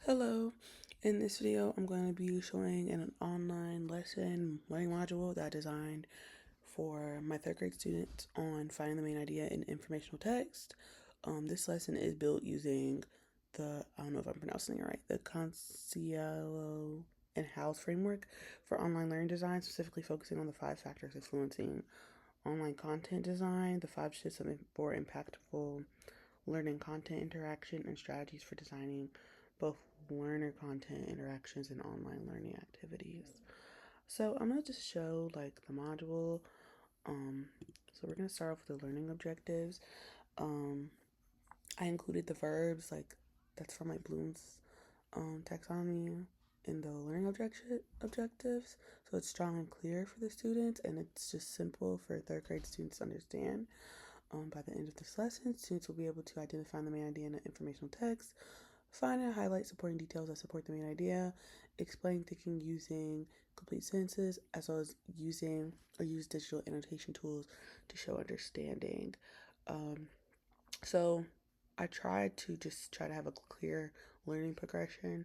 Hello. In this video, I'm going to be showing an online lesson learning module that I designed for my third grade students on finding the main idea in informational text. This lesson is built using I don't know if I'm pronouncing it right, the Concielo and House framework for online learning design, specifically focusing on the 5 factors influencing online content design, the 5 shifts for impactful learning content interaction, and strategies for designing both learner content interactions and online learning activities. So I'm gonna just show like the module. So we're gonna start off with the learning objectives. Um, I included the verbs like that's from like Bloom's taxonomy in the learning objectives. So it's strong and clear for the students, and it's just simple for third grade students to understand. By the end of this lesson, students will be able to identify the main idea in an informational text, find and highlight supporting details that support the main idea, explain thinking using complete sentences, as well as use digital annotation tools to show understanding. Um, so I tried to just try to have a clear learning progression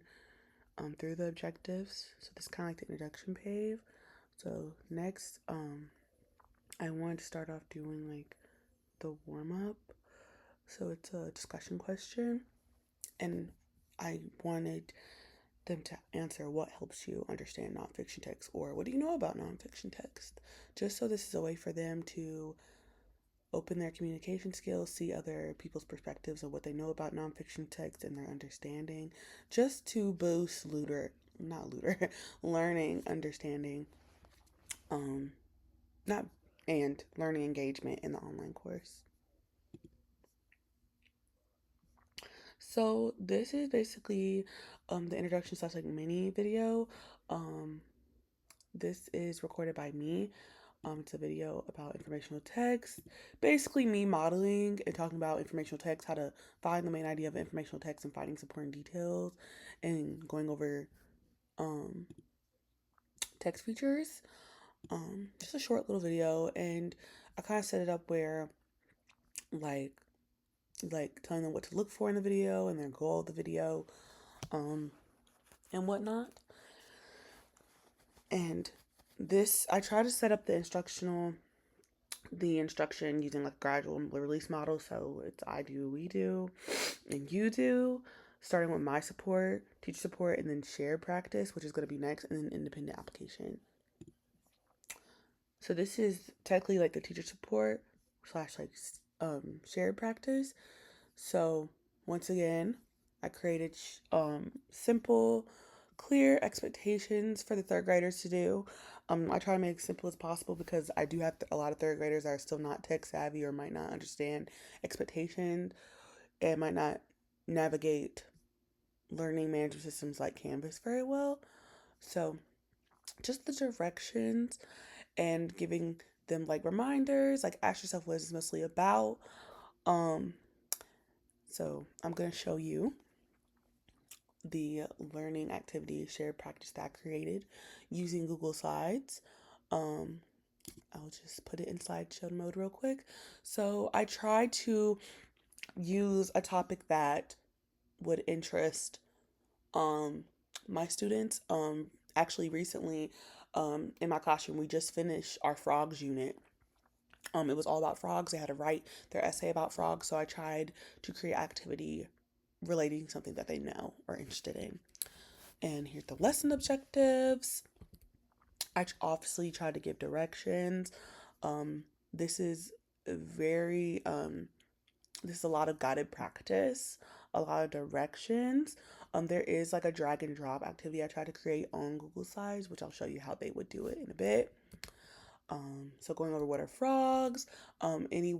through the objectives. So this is kind of like the introduction page. So next, I wanted to start off doing like the warm up. So it's a discussion question, and I wanted them to answer what helps you understand nonfiction text or what do you know about nonfiction text. Just so this is a way for them to open their communication skills, see other people's perspectives of what they know about nonfiction text and their understanding, just to boost learning, understanding, um, not and learning engagement in the online course. So this is basically the introduction slash like mini video. Um, this is recorded by me. It's a video about informational text. Basically me modeling and talking about informational text, how to find the main idea of informational text and finding supporting details and going over um text features. Just a short little video, and I kind of set it up where like telling them what to look for in the video and their goal of the video, um, and whatnot. And this, I try to set up the instruction using like a gradual release model. So it's I do, we do, and you do, starting with my support, teacher support, and then shared practice, which is going to be next, and then independent application. So this is technically like the teacher support slash like shared practice. So once again, I created simple, clear expectations for the third graders to do. I try to make it simple as possible because I do have a lot of third graders that are still not tech savvy or might not understand expectations and might not navigate learning management systems like Canvas very well. So just the directions and giving them like reminders, like ask yourself what it's mostly about. Um, so I'm gonna show you the learning activity shared practice that I created using Google Slides. Um, I'll just put it in slideshow mode real quick. So I tried to use a topic that would interest um, my students. Actually, recently in my classroom, we just finished our frogs unit. It was all about frogs. They had to write their essay about frogs. So I tried to create activity relating something that they know or interested in. And here's the lesson objectives. I obviously try to give directions. Um, this is very this is a lot of guided practice, a lot of directions. There is like a drag and drop activity I try to create on Google Slides, which I'll show you how they would do it in a bit. So going over what are frogs, any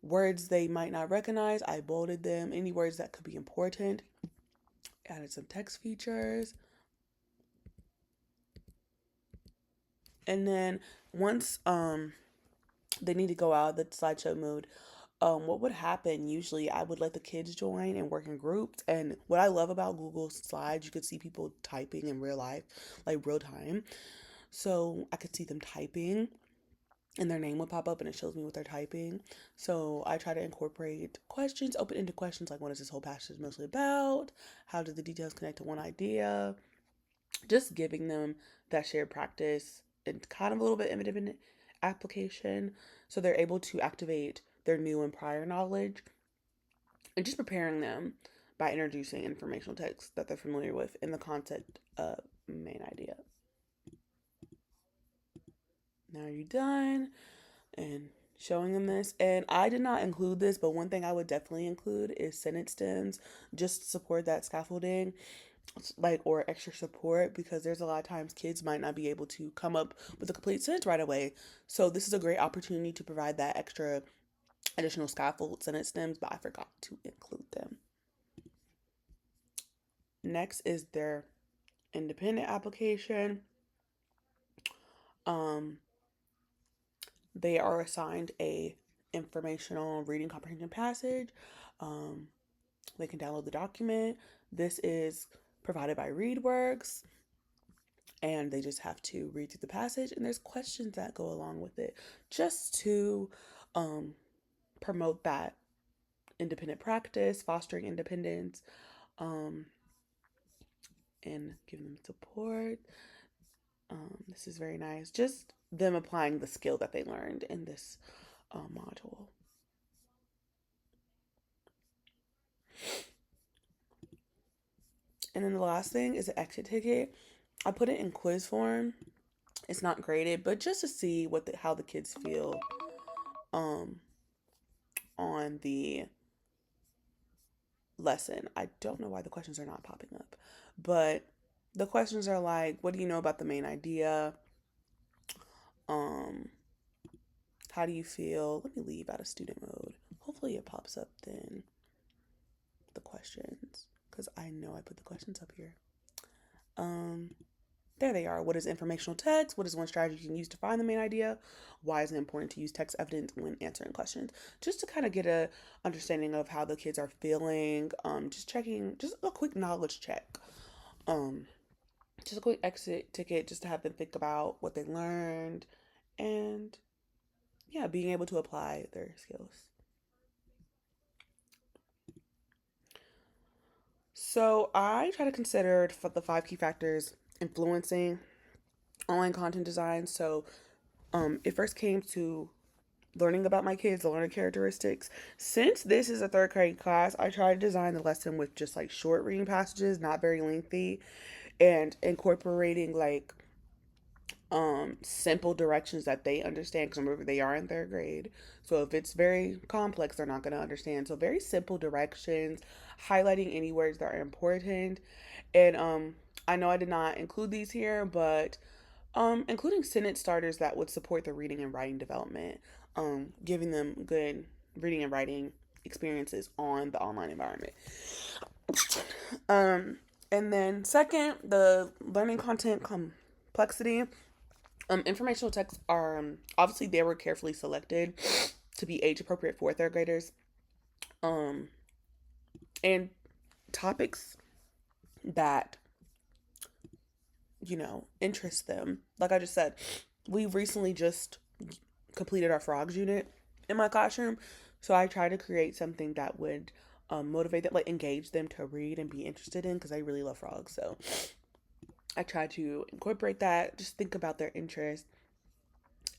words they might not recognize, I bolded them. Any words that could be important, added some text features. And then once they need to go out of the slideshow mode, what would happen usually, I would let the kids join and work in groups. And what I love about Google Slides, you could see people typing in real life, like real time. So I could see them typing and their name would pop up and it shows me what they're typing. So I try to incorporate questions, open-ended questions like what is this whole passage mostly about? How do the details connect to one idea? Just giving them that shared practice and kind of a little bit independent application so they're able to activate their new and prior knowledge, and just preparing them by introducing informational texts that they're familiar with in the concept of main idea. Now you're done and showing them this. And I did not include this, but one thing I would definitely include is sentence stems just to support that scaffolding, like, or extra support, because there's a lot of times kids might not be able to come up with a complete sentence right away. So this is a great opportunity to provide that extra additional scaffold sentence stems, but I forgot to include them. Next is their independent application. Um, they are assigned a informational reading comprehension passage. Um, they can download the document. This is provided by ReadWorks, and they just have to read through the passage. And there's questions that go along with it, just to um, promote that independent practice, fostering independence, um, and giving them support. This is very nice. Just them applying the skill that they learned in this module. And then the last thing is an exit ticket. I put it in quiz form. It's not graded, but just to see how the kids feel um, on the lesson. I don't know why the questions are not popping up, but the questions are like, what do you know about the main idea? Um, how do you feel? Let me leave out of student mode. Hopefully it pops up then, the questions, because I know I put the questions up here. Um, there they are. What is informational text? What is one strategy you can use to find the main idea? Why is it important to use text evidence when answering questions? Just to kind of get a understanding of how the kids are feeling. Just checking, just a quick knowledge check. Um, just a quick exit ticket, just to have them think about what they learned, and yeah, being able to apply their skills. So I try to consider the 5 key factors influencing online content design. So it first came to learning about my kids, the learning characteristics. Since this is a third grade class, I try to design the lesson with just like short reading passages, not very lengthy, and incorporating like simple directions that they understand, because remember they are in third grade. So if it's very complex, they're not going to understand. So very simple directions, highlighting any words that are important. And I know I did not include these here, but including sentence starters that would support the reading and writing development, giving them good reading and writing experiences on the online environment. Um, and then second, the learning content complexity. Informational texts are obviously they were carefully selected to be age appropriate for third graders. Um, and topics that interest them. Like I just said, we recently just completed our frogs unit in my classroom, so I try to create something that would motivate them, like engage them to read and be interested in, because I really love frogs. So I try to incorporate that. Just think about their interest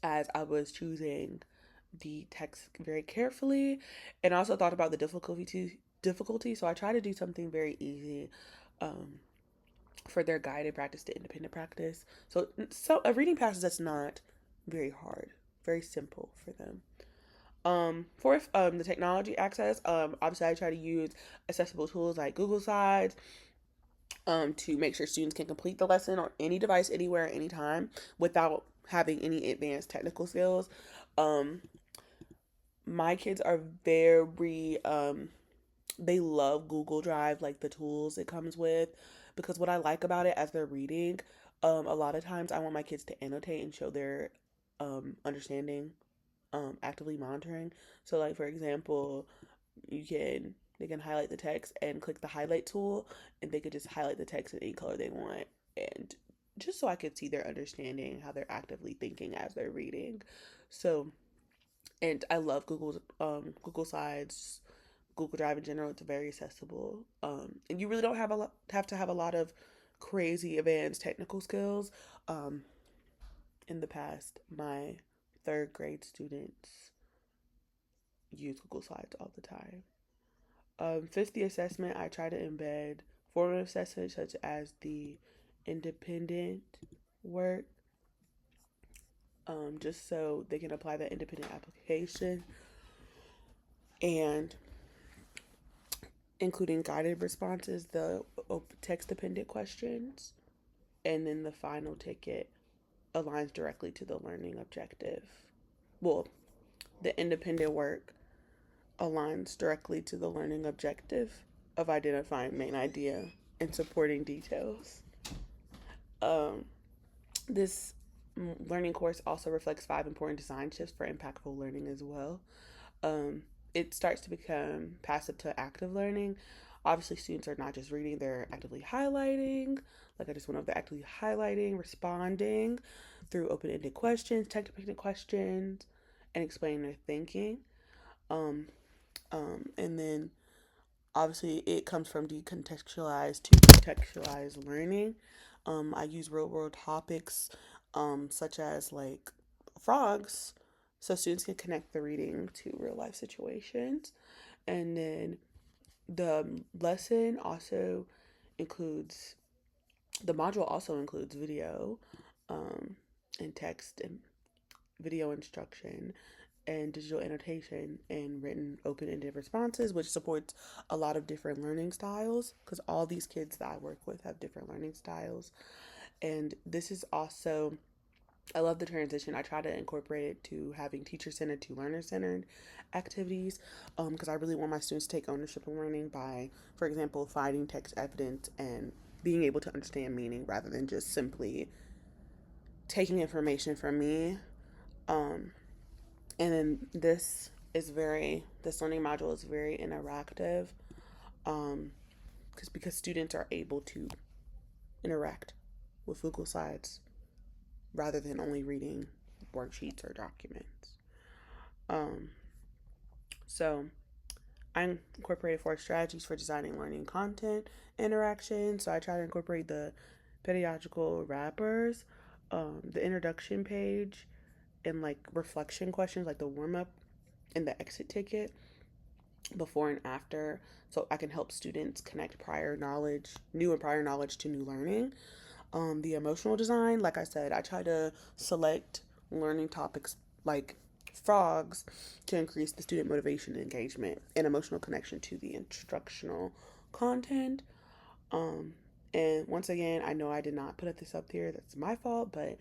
as I was choosing the text very carefully, and also thought about the difficulty. So I try to do something very easy. For their guided practice to independent practice. So a reading passage that's not very hard, very simple for them. Fourth, the technology access. Obviously, I try to use accessible tools like Google Slides, to make sure students can complete the lesson on any device, anywhere, anytime, without having any advanced technical skills. Um, my kids are very they love Google Drive, like the tools it comes with, because what I like about it as they're reading, a lot of times I want my kids to annotate and show their understanding, actively monitoring. So, like for example, they can highlight the text and click the highlight tool, and they could just highlight the text in any color they want, and just so I could see their understanding, how they're actively thinking as they're reading. So, and I love Google Slides, Google Drive in general. It's very accessible, and you really don't have to have a lot of crazy advanced technical skills. Um, in the past, my third grade students use Google Slides all the time. Fifth, the assessment, I try to embed formative assessments such as the independent work, just so they can apply that independent application, and including guided responses, the text dependent questions, and then the final ticket aligns directly to the learning objective. Well, the independent work aligns directly to the learning objective of identifying main idea and supporting details. Um, this learning course also reflects 5 important design shifts for impactful learning as well. Um, it starts to become passive to active learning. Obviously, students are not just reading, they're actively highlighting. Like I just went over, they're actively highlighting, responding through open ended questions, tech dependent questions, and explaining their thinking. Um, and then obviously it comes from decontextualized to contextualized learning. I use real world topics such as like frogs so students can connect the reading to real life situations. And then the lesson also includes, the module also includes video and text and video instruction and digital annotation and written open-ended responses, which supports a lot of different learning styles because all these kids that I work with have different learning styles. And this is also, I love the transition. I try to incorporate it to having teacher-centered to learner-centered activities because I really want my students to take ownership of learning by, for example, finding text evidence and being able to understand meaning rather than just simply taking information from me. Um, and then this learning module is very interactive um, because students are able to interact with Google Slides rather than only reading worksheets or documents. Um, so I incorporated 4 strategies for designing learning content interaction. So I try to incorporate the pedagogical wrappers, the introduction page, and like reflection questions like the warm up and the exit ticket before and after, so I can help students connect new and prior knowledge to new learning. The emotional design, like I said, I try to select learning topics like frogs to increase the student motivation and engagement and emotional connection to the instructional content. Um, and once again, I know I did not put this up here. That's my fault. But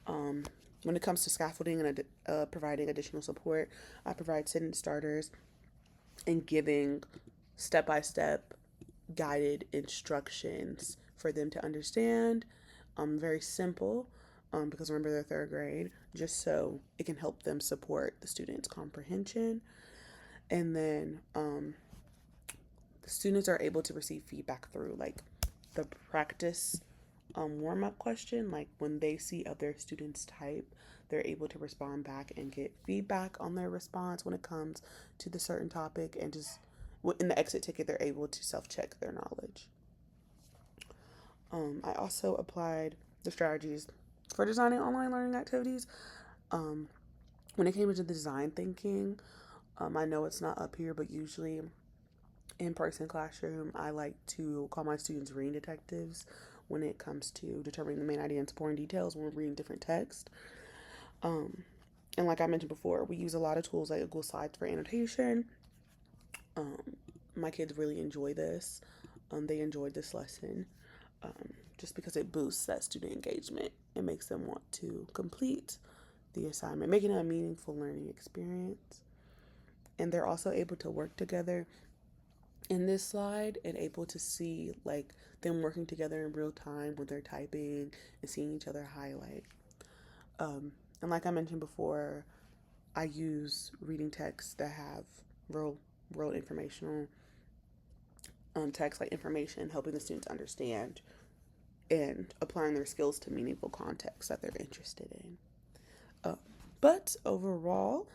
um, when it comes to scaffolding and providing additional support, I provide sentence starters and giving step by step guided instructions for them to understand. Very simple because remember they're third grade, just so it can help them support the students' comprehension. And then the students are able to receive feedback through like the practice warm up question. Like when they see other students type, they're able to respond back and get feedback on their response when it comes to the certain topic. And just in the exit ticket, they're able to self check their knowledge. I also applied the strategies for designing online learning activities. Um, when it came into the design thinking, I know it's not up here, but usually in person classroom, I like to call my students reading detectives when it comes to determining the main idea and supporting details when we're reading different text. Um, and like I mentioned before, we use a lot of tools like Google Slides for annotation. Um, my kids really enjoy this. They enjoyed this lesson just because it boosts that student engagement. It makes them want to complete the assignment, making it a meaningful learning experience. And they're also able to work together in this slide and able to see like them working together in real time when they're typing and seeing each other highlight. And like I mentioned before, I use reading texts that have real world informational text like information helping the students understand and applying their skills to meaningful contexts that they're interested in. Uh, but overall,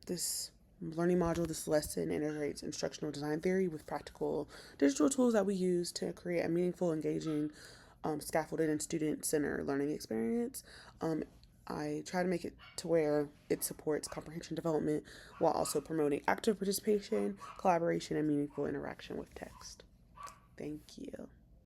this learning module, this lesson integrates instructional design theory with practical digital tools that we use to create a meaningful, engaging, scaffolded, and student-centered learning experience. I try to make it to where it supports comprehension development while also promoting active participation, collaboration, and meaningful interaction with text. Thank you.